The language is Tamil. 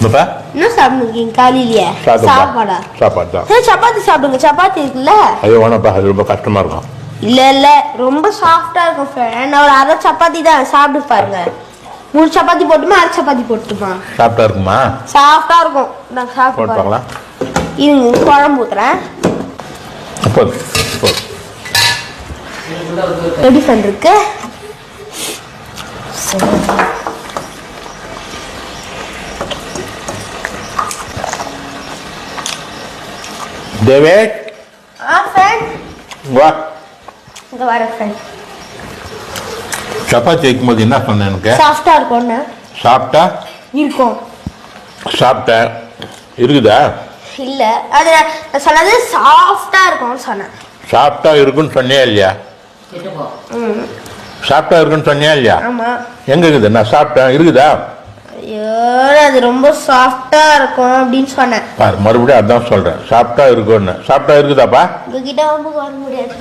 என்ன சாப்பிடுங்க காலையிலேயே? சாப்பாடா? சாப்பாடு தான். சப்பாத்தி சாப்பிடுங்க, சப்பாத்தி இருக்குல்ல. ஐயோ வேணாப்பா, அது ரொம்ப கஷ்டமா இருக்கும். இல்ல ரொம்ப சாஃப்டா இருக்கும் ஃப்ரெண்ட். நான் ஒரு அரை சப்பாத்தி தான் சாப்பிட்டு பாருங்க. 3 சப்பாத்தி போட்டுமா, அரை சப்பாத்தி போட்டுமா? சாஃப்டா இருக்குமா? சாஃப்டா இருக்கும். நான் சாப்பிட்டு பார்க்கலாம். இருங்க, குழம்பு ஊத்துறேன். எப்படி பண்றதுக்கு? டேவிட் ஃப்ரெண்ட் வா. இங்க வர ஃப்ரெண்ட். சப்பாத்தி வைக்கும்போது என்ன சொன்னேன் எனக்கு? சாஃப்டா இருக்கும்னு. சாப்பிட்டா இருக்கும். சாப்பிட்டா இருக்குதா? இல்ல, அது நான் சொன்னது சாஃப்டா இருக்கும்னு சொன்னேன். சாப்பிட்டா இருக்குன்னு சொன்னியா இல்லையா? சாப்பிட்டா இருக்குன்னு சொன்னியா இல்லையா? ஆமா. எங்க இருக்குது? நான் சாப்பிட்டேன், இருக்குதா? ஐயோ, அது ரொம்ப சாஃப்டா இருக்கும் அப்படின்னு சொன்னேன். பாரு, மறுபடியும் அதான் சொல்றேன், சாப்பிட்டா இருக்குன்னு. சாப்பிட்டா இருக்குதாப்பா? உங்ககிட்ட வர முடியாது.